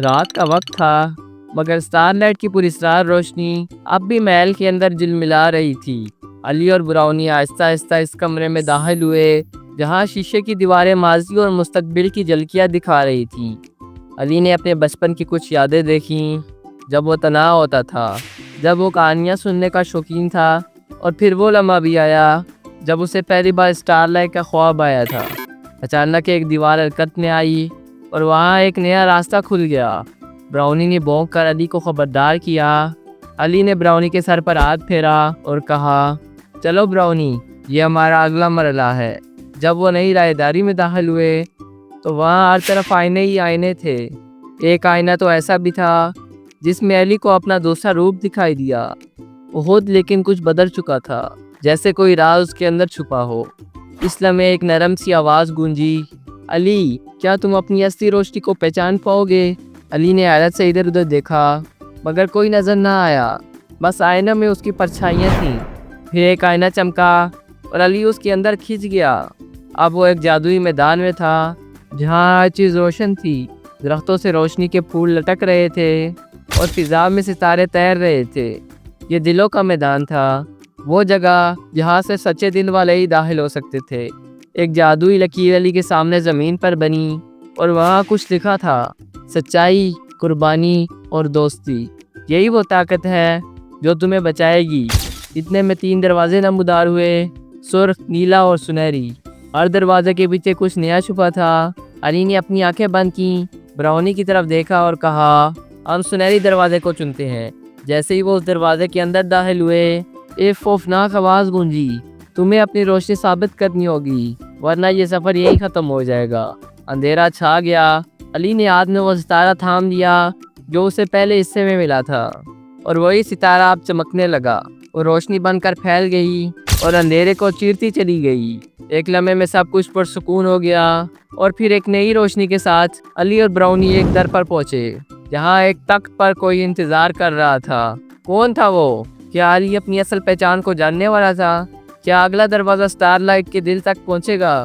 رات کا وقت تھا مگر سٹار لائٹ کی پراسرار روشنی اب بھی محل کے اندر جلملا رہی تھی۔ علی اور براؤنی آہستہ آہستہ اس کمرے میں داخل ہوئے جہاں شیشے کی دیواریں ماضی اور مستقبل کی جھلکیاں دکھا رہی تھیں۔ علی نے اپنے بچپن کی کچھ یادیں دیکھیں جب وہ تنہا ہوتا تھا، جب وہ کہانیاں سننے کا شوقین تھا، اور پھر وہ لمحہ بھی آیا جب اسے پہلی بار سٹار لائٹ کا خواب آیا تھا۔ اچانک ایک دیوار حرکت میں آئی اور وہاں ایک نیا راستہ کھل گیا۔ براؤنی نے بونک کر علی کو خبردار کیا۔ علی نے براؤنی کے سر پر ہاتھ پھیرا اور کہا، چلو براؤنی، یہ ہمارا اگلا مرحلہ ہے۔ جب وہ نئی راہداری میں داخل ہوئے تو وہاں ہر طرف آئینے ہی آئینے تھے۔ ایک آئینہ تو ایسا بھی تھا جس میں علی کو اپنا دوسرا روپ دکھائی دیا۔ وہ خود لیکن کچھ بدل چکا تھا، جیسے کوئی راز اس کے اندر چھپا ہو۔ اس لمحے ایک نرم سی آواز گونجی، علی، کیا تم اپنی اصلی روشنی کو پہچان پاؤ گے؟ علی نے حیرت سے ادھر ادھر دیکھا مگر کوئی نظر نہ آیا، بس آئینہ میں اس کی پرچھائیاں تھیں۔ پھر ایک آئینہ چمکا اور علی اس کے اندر کھنچ گیا۔ اب وہ ایک جادوئی میدان میں تھا جہاں ہر چیز روشن تھی۔ درختوں سے روشنی کے پھول لٹک رہے تھے اور فضا میں ستارے تیر رہے تھے۔ یہ دلوں کا میدان تھا، وہ جگہ جہاں سے سچے دل والے ہی داخل ہو سکتے تھے۔ ایک جادوئی لکیر علی کے سامنے زمین پر بنی اور وہاں کچھ لکھا تھا، سچائی، قربانی اور دوستی، یہی وہ طاقت ہے جو تمہیں بچائے گی۔ اتنے میں 3 دروازے نمودار ہوئے، سرخ، نیلا اور سنہری۔ ہر دروازے کے پیچھے کچھ نیا چھپا تھا۔ علی نے اپنی آنکھیں بند کیں، براؤنی کی طرف دیکھا اور کہا، ہم سنہری دروازے کو چنتے ہیں۔ جیسے ہی وہ اس دروازے کے اندر داخل ہوئے، ایک خوفناک آواز گونجی، تمہیں اپنی روشنی ثابت کرنی ہوگی ورنہ یہ سفر یہی ختم ہو جائے گا۔ اندھیرا چھا گیا۔ علی نے ہاتھ میں وہ ستارہ تھام لیا جو اسے پہلے حصے میں ملا تھا، اور وہی ستارہ اب چمکنے لگا۔ وہ روشنی بن کر پھیل گئی اور اندھیرے کو چیرتی چلی گئی۔ ایک لمحے میں سب کچھ پرسکون ہو گیا، اور پھر ایک نئی روشنی کے ساتھ علی اور براؤنی ایک در پر پہنچے جہاں ایک تخت پر کوئی انتظار کر رہا تھا۔ کون تھا وہ؟ کیا علی اپنی اصل پہچان کو جاننے والا تھا؟ کیا اگلا دروازہ سٹار لائٹ کے دل تک پہنچے گا؟